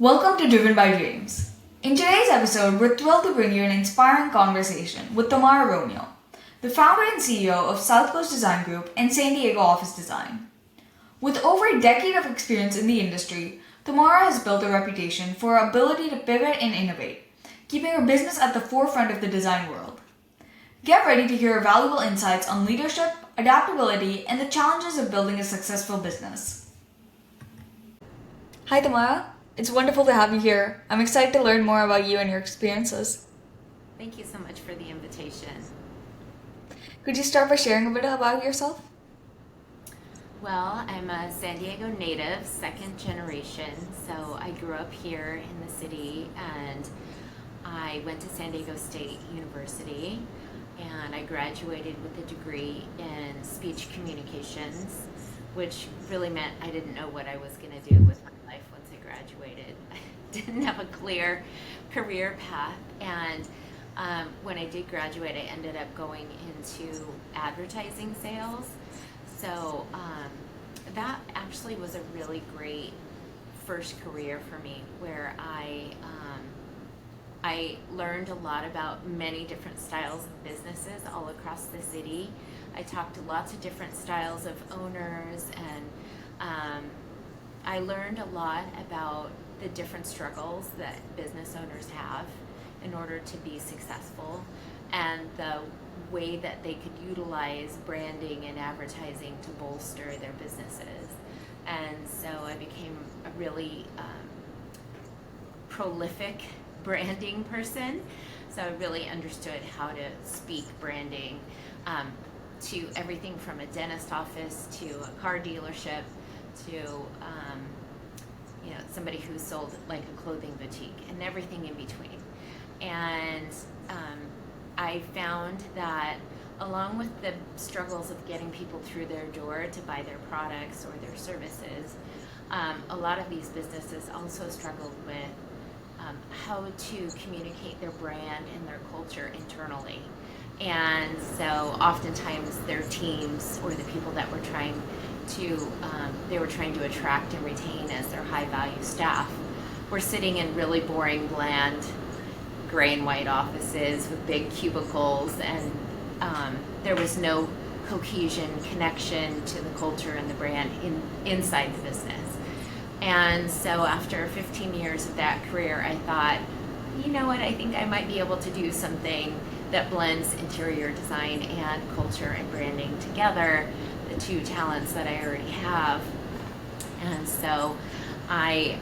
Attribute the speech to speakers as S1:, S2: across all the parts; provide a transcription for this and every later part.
S1: Welcome to Driven by Dreamz. In today's episode, we're thrilled to bring you an inspiring conversation with Tamara Romeo, the founder and CEO of South Coast Design Group and San Diego Office Design. With over a decade of experience in the industry, Tamara has built a reputation for her ability to pivot and innovate, keeping her business at the forefront of the design world. Get ready to hear valuable insights on leadership, adaptability, and the challenges of building a successful business. Hi Tamara, it's wonderful to have you here. I'm excited to learn more about you and your experiences.
S2: Thank you so much for the invitation.
S1: Could you start by sharing a bit about yourself?
S2: Well, I'm a San Diego native, second generation, so I grew up here in the city and I went to San Diego State University and I graduated with a degree in speech communications, which really meant I didn't know what I was going to do with my life once I graduated. I didn't have a clear career path, and when I did graduate, I ended up going into advertising sales. So that actually was a really great first career for me, where I learned a lot about many different styles of businesses all across the city. I talked to lots of different styles of owners, and I learned a lot about the different struggles that business owners have in order to be successful, and the way that they could utilize branding and advertising to bolster their businesses. And so I became a really prolific branding person. So I really understood how to speak branding to everything from a dentist office to a car dealership to somebody who sold like a clothing boutique and everything in between. And I found that along with the struggles of getting people through their door to buy their products or their services, a lot of these businesses also struggled with how to communicate their brand and their culture internally. And so oftentimes their teams or the people that were trying to attract and retain as their high value staff were sitting in really boring, bland, gray and white offices with big cubicles, and there was no cohesion, connection to the culture and the brand inside the business. And so after 15 years of that career, I thought, you know what, I think I might be able to do something that blends interior design and culture and branding together, the two talents that I already have. And so I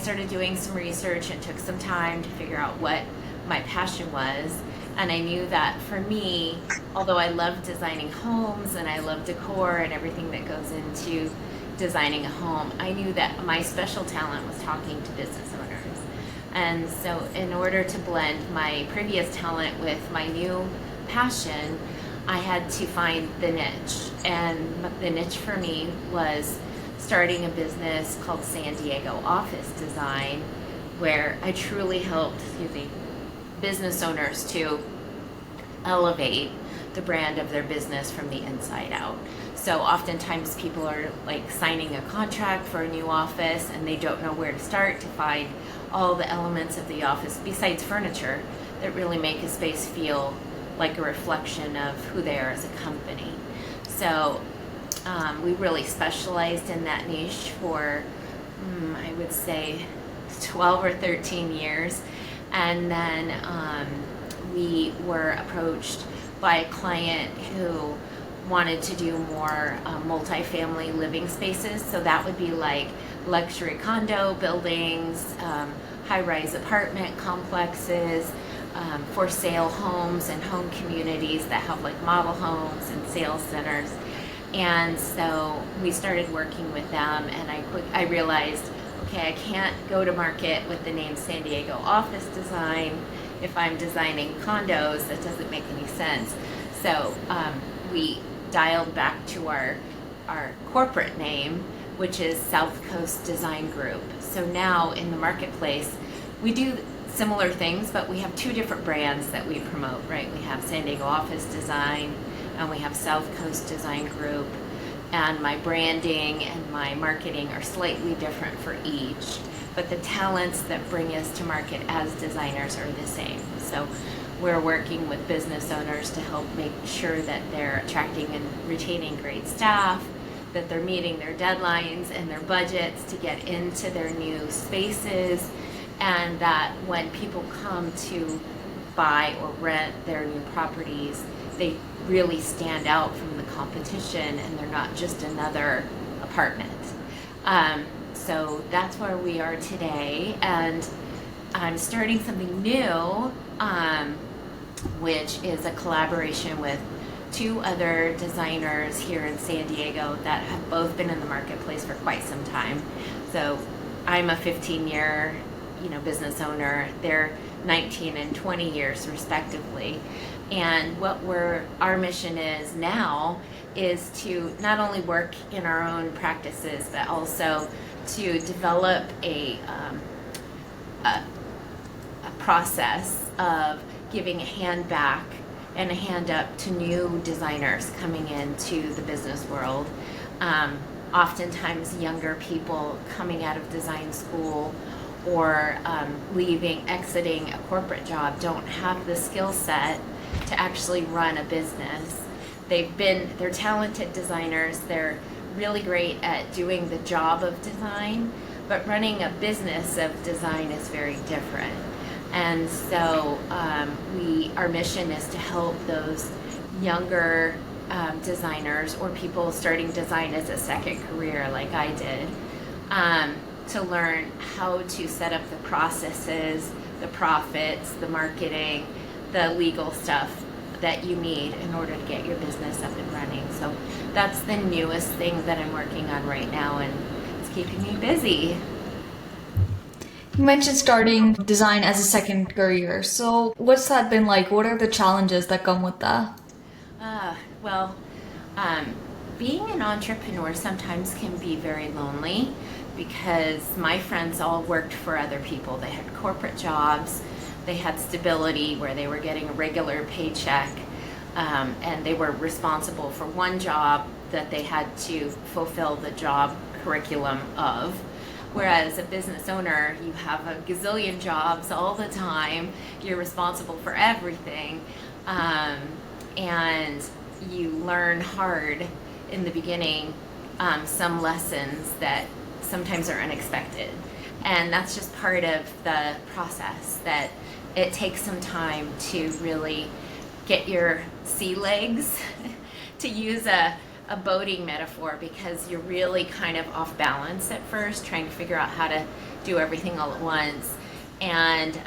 S2: started doing some research and took some time to figure out what my passion was. And I knew that for me, although I love designing homes and I love decor and everything that goes into designing a home, I knew that my special talent was talking to business owners. And so in order to blend my previous talent with my new passion, I had to find the niche. And the niche for me was starting a business called San Diego Office Design, where I truly helped business owners to elevate the brand of their business from the inside out. So oftentimes people are like signing a contract for a new office and they don't know where to start to find all the elements of the office besides furniture that really make a space feel like a reflection of who they are as a company. So we really specialized in that niche for I would say 12 or 13 years, and then we were approached by a client who wanted to do more multifamily living spaces. So that would be like luxury condo buildings, high-rise apartment complexes, for sale homes and home communities that have like model homes and sales centers. And so we started working with them, and I realized, okay, I can't go to market with the name San Diego Office Design if I'm designing condos. That doesn't make any sense. So we dialed back to our corporate name, which is South Coast Design Group. So now in the marketplace, we do similar things, but we have two different brands that we promote, right? We have San Diego Office Design and we have South Coast Design Group. And my branding and my marketing are slightly different for each. but the talents that bring us to market as designers are the same. So we're working with business owners to help make sure that they're attracting and retaining great staff, that they're meeting their deadlines and their budgets to get into their new spaces, and that when people come to buy or rent their new properties, they really stand out from the competition and they're not just another apartment. So that's where we are today, and I'm starting something new, which is a collaboration with two other designers here in San Diego that have both been in the marketplace for quite some time. So I'm a 15-year, business owner. They're 19 and 20 years respectively. And what our mission is now is to not only work in our own practices, but also to develop a process of giving a hand back and a hand up to new designers coming into the business world. Oftentimes younger people coming out of design school or exiting a corporate job don't have the skill set to actually run a business. They're talented designers, they're really great at doing the job of design, but running a business of design is very different. And so our mission is to help those younger designers or people starting design as a second career like I did, to learn how to set up the processes, the profits, the marketing, the legal stuff that you need in order to get your business up and running. So that's the newest thing that I'm working on right now, and it's keeping me busy.
S1: You mentioned starting design as a second career. So what's that been like? What are the challenges that come with that?
S2: Being an entrepreneur sometimes can be very lonely because my friends all worked for other people. They had corporate jobs, they had stability where they were getting a regular paycheck, and they were responsible for one job that they had to fulfill the job curriculum of. Whereas a business owner, you have a gazillion jobs all the time, you're responsible for everything, and you learn hard in the beginning some lessons that sometimes are unexpected. And that's just part of the process, that it takes some time to really get your sea legs, to use a boating metaphor, because you're really kind of off balance at first, trying to figure out how to do everything all at once. And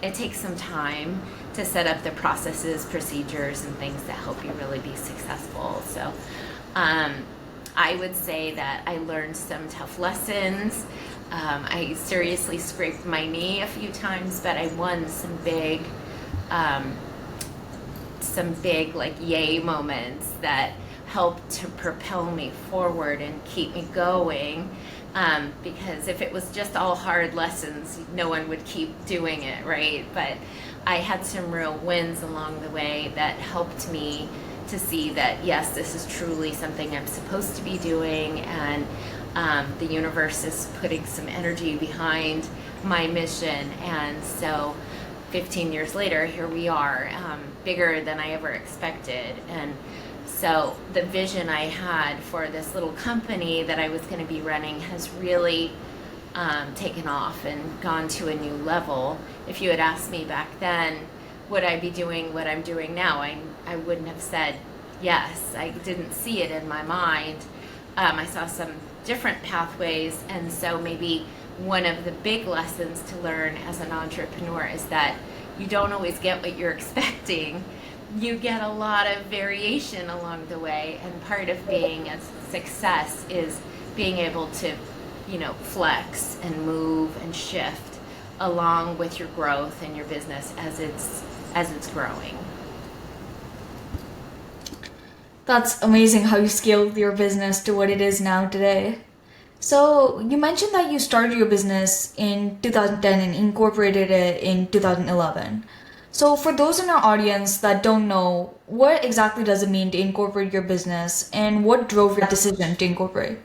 S2: it takes some time to set up the processes, procedures, and things that help you really be successful. So I would say that I learned some tough lessons. I seriously scraped my knee a few times, but I won some big like yay moments that helped to propel me forward and keep me going, because if it was just all hard lessons, no one would keep doing it, right? But I had some real wins along the way that helped me to see that, yes, this is truly something I'm supposed to be doing, and the universe is putting some energy behind my mission. And so 15 years later, here we are, bigger than I ever expected. And so the vision I had for this little company that I was going to be running has really taken off and gone to a new level. If you had asked me back then, would I be doing what I'm doing now, I wouldn't have said yes. I didn't see it in my mind. I saw some different pathways, and so maybe one of the big lessons to learn as an entrepreneur is that you don't always get what you're expecting. You get a lot of variation along the way, and part of being a success is being able to, flex and move and shift along with your growth and your business as it's growing.
S1: That's amazing how you scaled your business to what it is now today. So you mentioned that you started your business in 2010 and incorporated it in 2011. So for those in our audience that don't know, what exactly does it mean to incorporate your business, and what drove your decision to incorporate?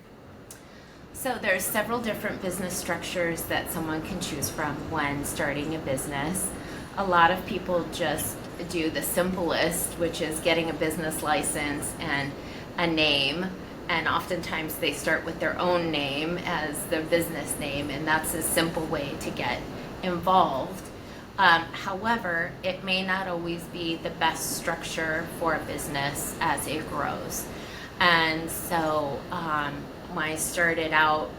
S2: So there's several different business structures that someone can choose from when starting a business. A lot of people just do the simplest, which is getting a business license and a name, and oftentimes they start with their own name as their business name, and that's a simple way to get involved. However, it may not always be the best structure for a business as it grows. And so when I started out,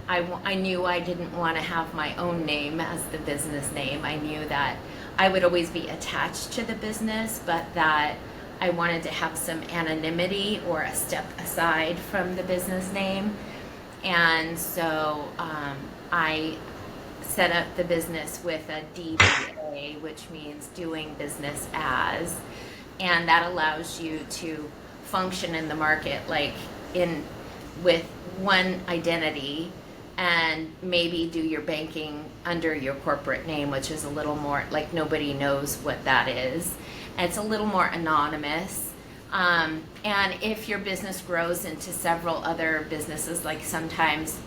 S2: I knew I didn't want to have my own name as the business name. I knew that I would always be attached to the business, but that I wanted to have some anonymity or a step aside from the business name. And so I set up the business with a DBA, which means doing business as, and that allows you to function in the market with one identity, and maybe do your banking under your corporate name, which is a little more like nobody knows what that is. And it's a little more anonymous. And if your business grows into several other businesses, like sometimes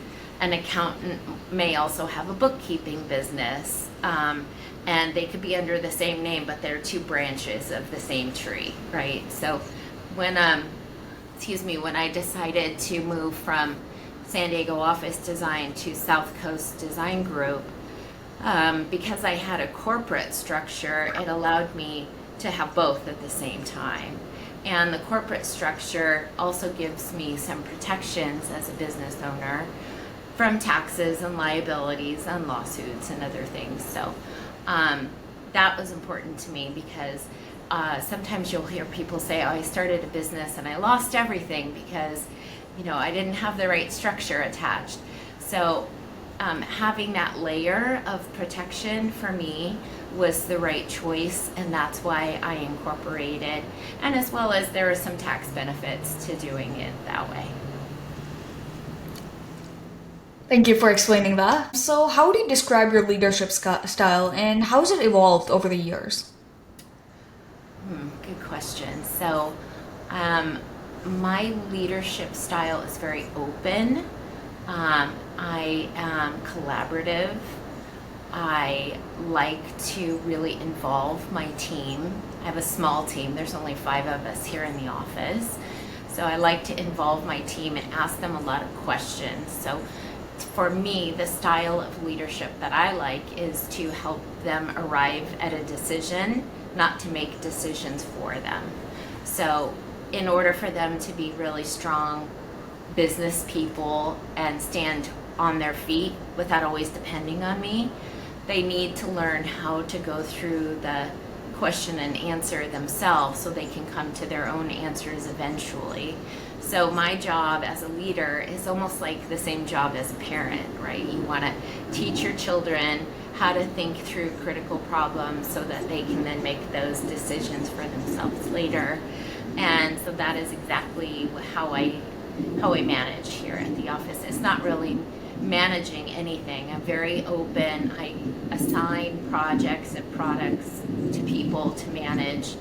S2: an accountant may also have a bookkeeping business, and they could be under the same name, but they're two branches of the same tree, right? So when I decided to move from San Diego office design to South Coast Design Group, because I had a corporate structure, it allowed me to have both at the same time. And the corporate structure also gives me some protections as a business owner from taxes and liabilities and lawsuits and other things. So that was important to me, because sometimes you'll hear people say, oh, I started a business and I lost everything because I didn't have the right structure attached. So having that layer of protection for me was the right choice, and that's why I incorporated, and as well as there are some tax benefits to doing it that way.
S1: Thank you for explaining that. So how do you describe your leadership style, and how has it evolved over the years?
S2: Good question. So my leadership style is very open. I am collaborative. I like to really involve my team. I have a small team. There's only 5 of us here in the office. So I like to involve my team and ask them a lot of questions. So for me, the style of leadership that I like is to help them arrive at a decision, not to make decisions for them. So in order for them to be really strong business people and stand on their feet without always depending on me, they need to learn how to go through the question and answer themselves so they can come to their own answers eventually. So my job as a leader is almost like the same job as a parent, right? You want to teach your children how to think through critical problems so that they can then make those decisions for themselves later. And so that is exactly how I manage here at the office. It's not really managing anything. I'm very open. I assign projects and products to people to manage,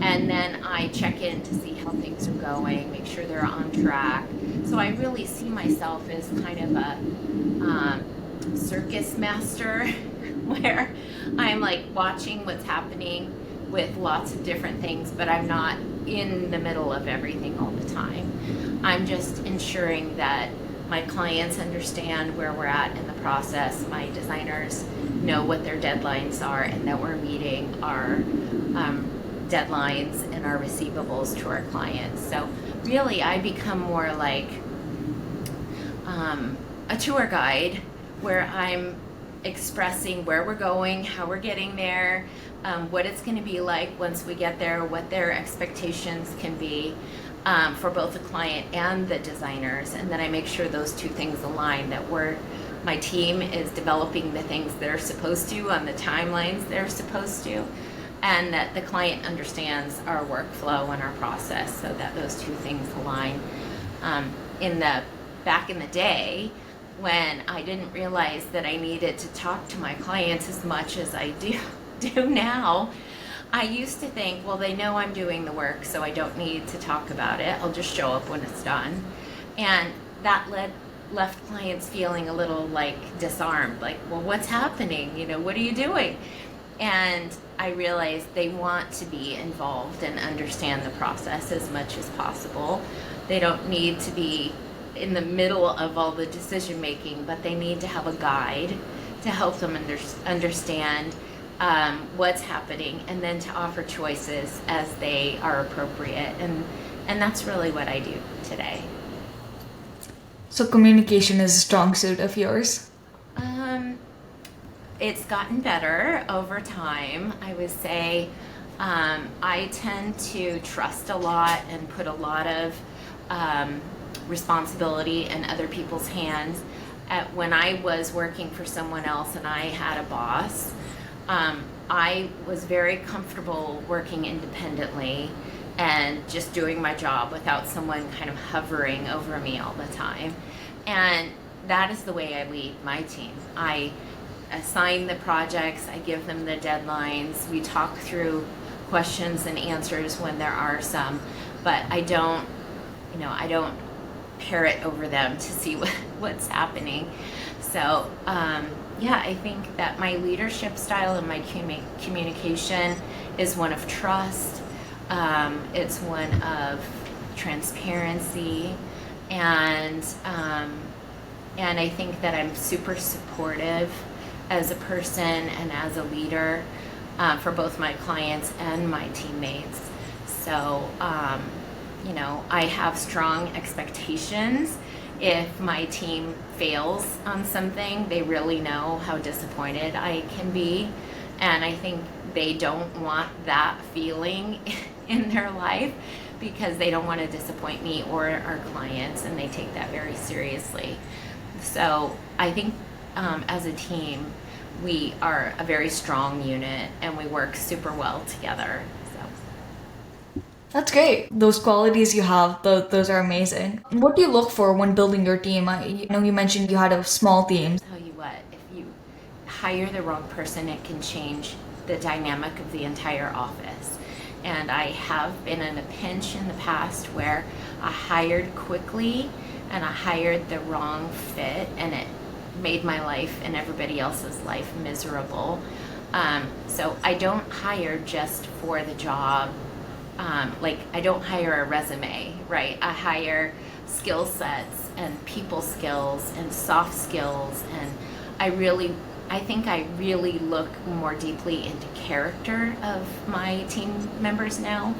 S2: and then I check in to see how things are going, make sure they're on track. So I really see myself as kind of a circus master where I'm like watching what's happening with lots of different things, but I'm not in the middle of everything all the time. I'm just ensuring that my clients understand where we're at in the process. My designers know what their deadlines are, and that we're meeting our deadlines and our receivables to our clients. So really, I become more like a tour guide, where I'm expressing where we're going, how we're getting there, what it's going to be like once we get there, what their expectations can be for both the client and the designers. And then I make sure those two things align, that my team is developing the things they're supposed to on the timelines they're supposed to, and that the client understands our workflow and our process, so that those two things align. Back in the day, when I didn't realize that I needed to talk to my clients as much as I do now, I used to think, well, they know I'm doing the work, so I don't need to talk about it. I'll just show up when it's done. And that led left clients feeling a little like disarmed, like, well, what's happening? What are you doing? And I realized they want to be involved and understand the process as much as possible. They don't need to be in the middle of all the decision making, but they need to have a guide to help them understand what's happening, and then to offer choices as they are appropriate. And that's really what I do today.
S1: So communication is a strong suit of yours?
S2: It's gotten better over time. I would say I tend to trust a lot and put a lot of responsibility in other people's hands. When I was working for someone else and I had a boss, I was very comfortable working independently and just doing my job without someone kind of hovering over me all the time. And that is the way I lead my team. I assign the projects, I give them the deadlines, we talk through questions and answers when there are some, but I don't parrot over them to see what's happening. So I think that my leadership style and my communication is one of trust. It's one of transparency, and I think that I'm super supportive as a person and as a leader for both my clients and my teammates. So I have strong expectations. If my team fails on something, they really know how disappointed I can be, and I think they don't want that feeling in their life, because they don't want to disappoint me or our clients, and they take that very seriously. So I think as a team, we are a very strong unit and we work super well together. So
S1: That's great. Those qualities you have, those are amazing. What do you look for when building your team? I know you mentioned you had a small team.
S2: I'll tell you what, if you hire the wrong person, it can change the dynamic of the entire office. And I have been in a pinch in the past where I hired quickly and I hired the wrong fit, and it made my life and everybody else's life miserable. So I don't hire just for the job. I don't hire a resume, right? I hire skill sets and people skills and soft skills, and I think I really look more deeply into character of my team members now,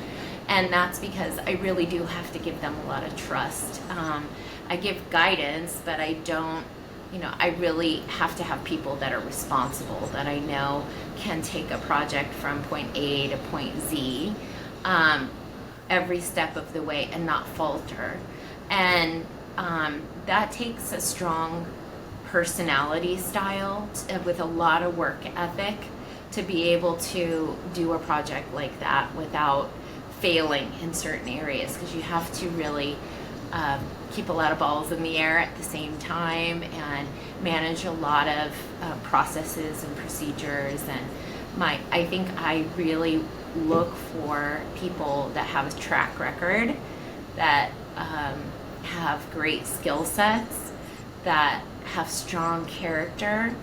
S2: and that's because I really do have to give them a lot of trust. I give guidance, but I don't, I really have to have people that are responsible, that I know can take a project from point A to point Z every step of the way and not falter. And that takes a strong personality style with a lot of work ethic to be able to do a project like that without failing in certain areas, because you have to really keep a lot of balls in the air at the same time and manage a lot of processes and procedures. And I think I really look for people that have a track record, that have great skill sets, that have strong character,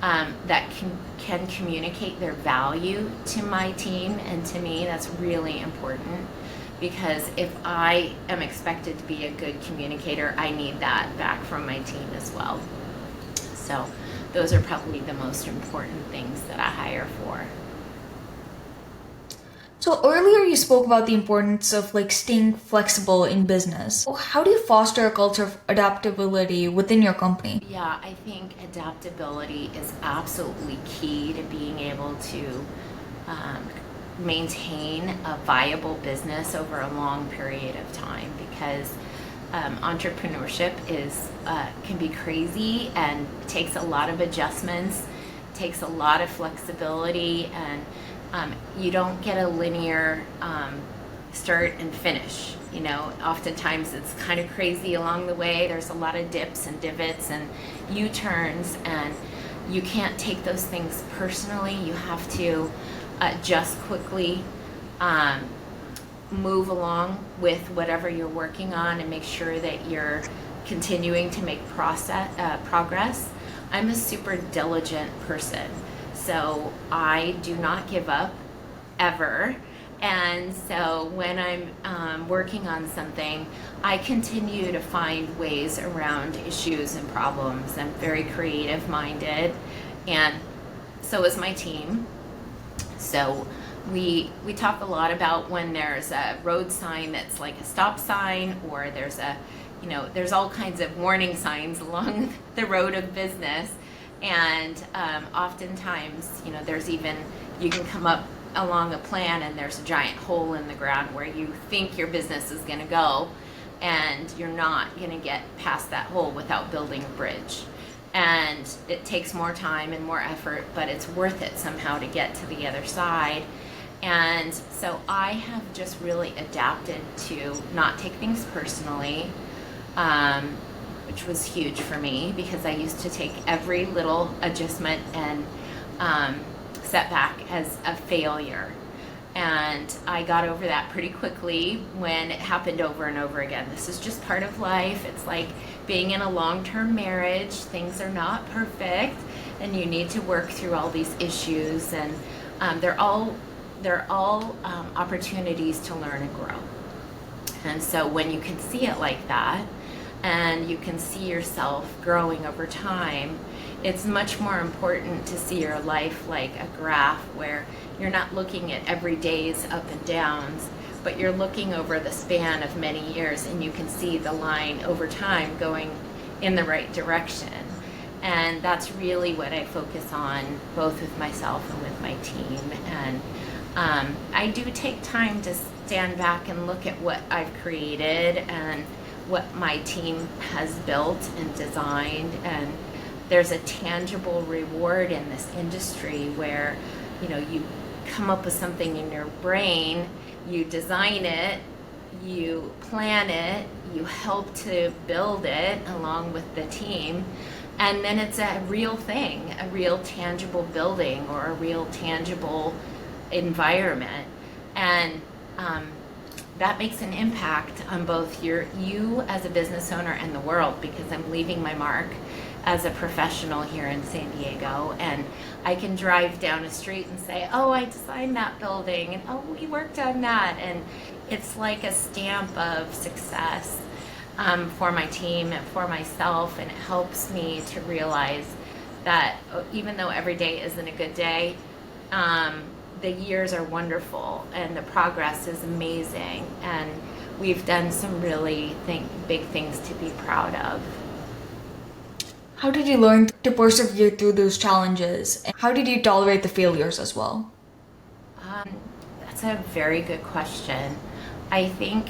S2: that can communicate their value to my team and to me. That's really important, because if I am expected to be a good communicator, I need that back from my team as well. So those are probably the most important things that I hire for.
S1: So earlier you spoke about the importance of staying flexible in business. How do you foster a culture of adaptability within your company?
S2: Yeah, I think adaptability is absolutely key to being able to maintain a viable business over a long period of time, because entrepreneurship can be crazy and takes a lot of adjustments, takes a lot of flexibility, and you don't get a linear start and finish. Oftentimes it's kind of crazy along the way. There's a lot of dips and divots and U-turns, and you can't take those things personally. You have to adjust quickly, move along with whatever you're working on, and make sure that you're continuing to make progress. I'm a super diligent person, so I do not give up ever. And so when I'm working on something, I continue to find ways around issues and problems. I'm very creative minded, and so is my team. So we talk a lot about when there's a road sign that's like a stop sign, or there's all kinds of warning signs along the road of business. And oftentimes, you can come up along a plan and there's a giant hole in the ground where you think your business is going to go, and you're not going to get past that hole without building a bridge. And it takes more time and more effort, but it's worth it somehow to get to the other side. And so I have just really adapted to not take things personally, which was huge for me, because I used to take every little adjustment and setback as a failure. And I got over that pretty quickly when it happened over and over again. This is just part of life. It's like being in a long-term marriage. Things are not perfect, and you need to work through all these issues, and they're all opportunities to learn and grow. And so when you can see it like that, and you can see yourself growing over time, it's much more important to see your life like a graph, where you're not looking at every day's up and downs, but you're looking over the span of many years, and you can see the line over time going in the right direction. And that's really what I focus on, both with myself and with my team. And I do take time to stand back and look at what I've created and what my team has built and designed. And there's a tangible reward in this industry where, you come up with something in your brain, you design it, you plan it, you help to build it along with the team, and then it's a real thing, a real tangible building or a real tangible environment. And that makes an impact on both you as a business owner and the world, because I'm leaving my mark as a professional here in San Diego, and I can drive down a street and say, oh, I designed that building, and oh, we worked on that. And it's like a stamp of success for my team and for myself, and it helps me to realize that even though every day isn't a good day, the years are wonderful and the progress is amazing, and we've done some really big things to be proud of.
S1: How did you learn to persevere through those challenges? And how did you tolerate the failures as well?
S2: That's a very good question. I think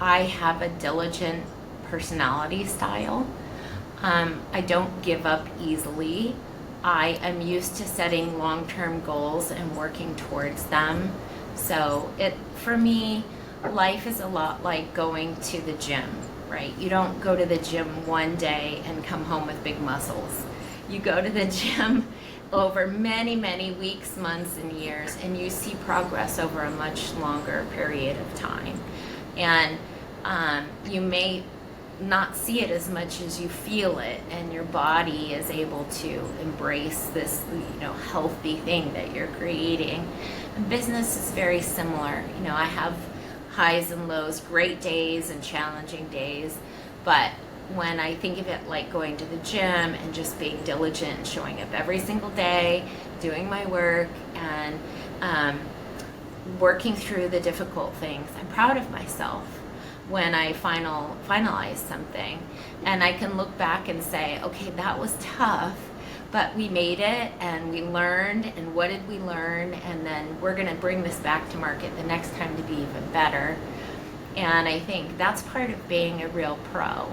S2: I have a diligent personality style. I don't give up easily. I am used to setting long-term goals and working towards them. So for me, life is a lot like going to the gym, right? You don't go to the gym one day and come home with big muscles. You go to the gym over many, many weeks, months, and years, and you see progress over a much longer period of time. And you may not see it as much as you feel it, and your body is able to embrace this, healthy thing that you're creating. And business is very similar. I have highs and lows, great days and challenging days, but when I think of it like going to the gym and just being diligent and showing up every single day, doing my work, and working through the difficult things, I'm proud of myself when I finalize something. And I can look back and say, okay, that was tough, but we made it and we learned, and what did we learn? And then we're gonna bring this back to market the next time to be even better. And I think that's part of being a real pro,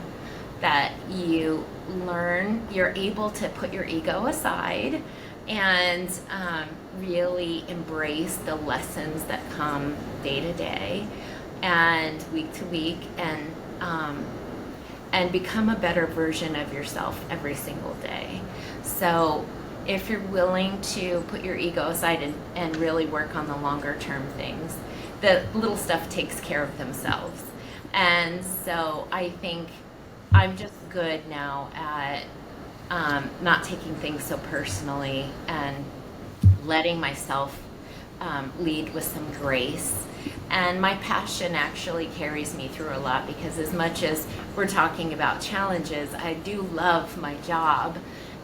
S2: that you learn, you're able to put your ego aside and really embrace the lessons that come day to day and week to week, and become a better version of yourself every single day. So if you're willing to put your ego aside and really work on the longer term things, the little stuff takes care of themselves. And so I think I'm just good now at not taking things so personally and letting myself lead with some grace. And my passion actually carries me through a lot, because as much as we're talking about challenges, I do love my job.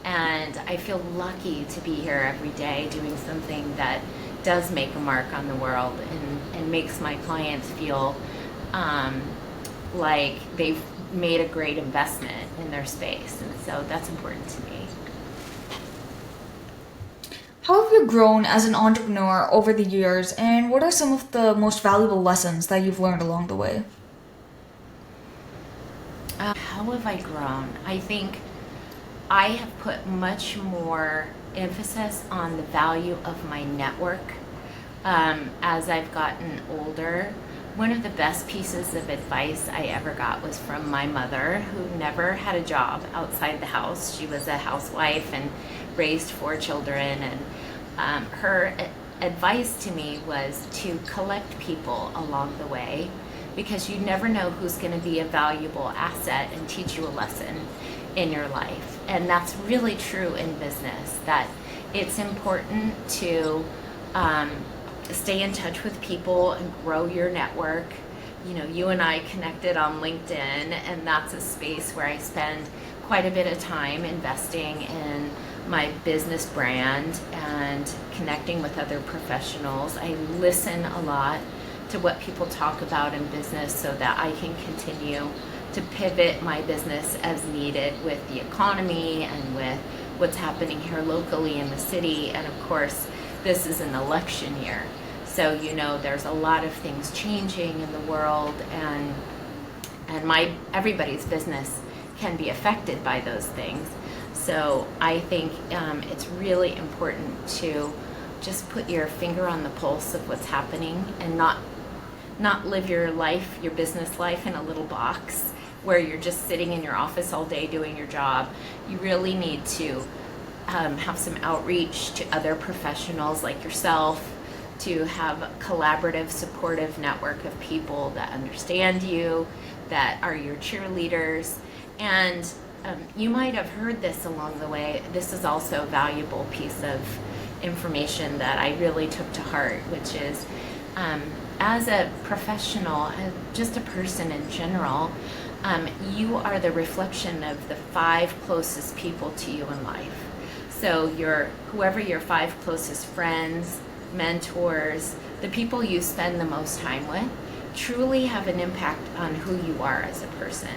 S2: And I feel lucky to be here every day doing something that does make a mark on the world, and makes my clients feel like they've made a great investment in their space. And so that's important to me.
S1: How have you grown as an entrepreneur over the years, and what are some of the most valuable lessons that you've learned along the way?
S2: How have I grown? I think I have put much more emphasis on the value of my network as I've gotten older. One of the best pieces of advice I ever got was from my mother, who never had a job outside the house. She was a housewife and raised 4 children, and her advice to me was to collect people along the way, because you never know who's going to be a valuable asset and teach you a lesson in your life. And that's really true in business, that it's important to stay in touch with people and grow your network. You know, you and I connected on LinkedIn, and that's a space where I spend quite a bit of time investing in my business brand and connecting with other professionals. I listen a lot to what people talk about in business so that I can continue to pivot my business as needed with the economy and with what's happening here locally in the city. And of course, this is an election year. So, you know, there's a lot of things changing in the world, and everybody's business can be affected by those things. So I think it's really important to just put your finger on the pulse of what's happening, and not live your life, your business life, in a little box where you're just sitting in your office all day doing your job. You really need to have some outreach to other professionals like yourself, to have a collaborative, supportive network of people that understand you, that are your cheerleaders. And you might have heard this along the way. This is also a valuable piece of information that I really took to heart, which is as a professional, just a person in general, you are the reflection of the 5 closest people to you in life. So whoever your 5 closest friends, mentors, the people you spend the most time with, truly have an impact on who you are as a person.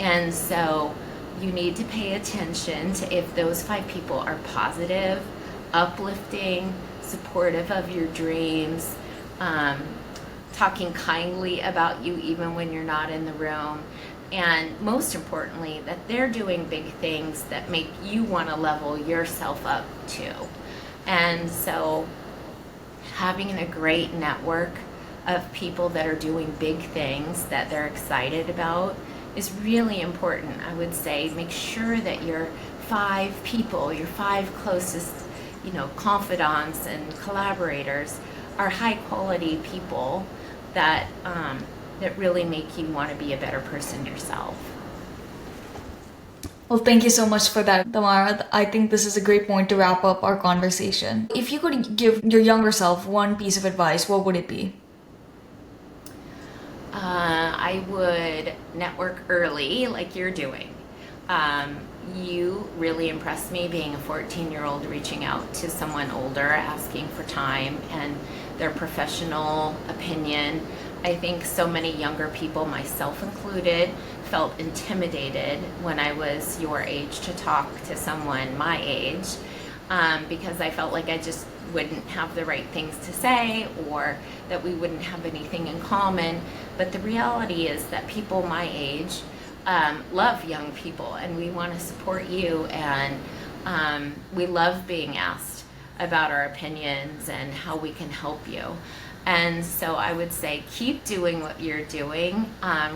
S2: And so you need to pay attention to if those 5 people are positive, uplifting, supportive of your dreams, talking kindly about you even when you're not in the room, and most importantly, that they're doing big things that make you want to level yourself up too. And so having a great network of people that are doing big things that they're excited about is really important. I would say make sure that your 5 people, your 5 closest, confidants and collaborators are high quality people that really make you want to be a better person yourself.
S1: Well, thank you so much for that, Tamara. I think this is a great point to wrap up our conversation. If you could give your younger self one piece of advice, what would it be?
S2: I would network early, like you're doing. You really impressed me, being a 14-year-old reaching out to someone older, asking for time and their professional opinion. I think so many younger people, myself included, felt intimidated when I was your age to talk to someone my age, because I felt like I just wouldn't have the right things to say, or that we wouldn't have anything in common. But the reality is that people my age love young people, and we want to support you, and we love being asked about our opinions and how we can help you. And so I would say keep doing what you're doing,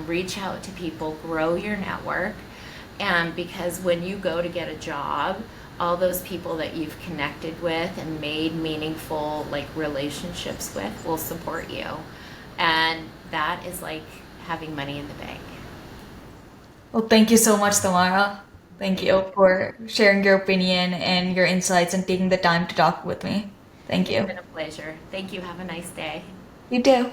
S2: reach out to people, grow your network, and because when you go to get a job, all those people that you've connected with and made meaningful relationships with will support you. And that is like having money in the bank.
S1: Well, thank you so much, Tamara. Thank you for sharing your opinion and your insights and taking the time to talk with me. Thank
S2: It's
S1: you.
S2: been a pleasure. Thank you. Have a nice day.
S1: You too.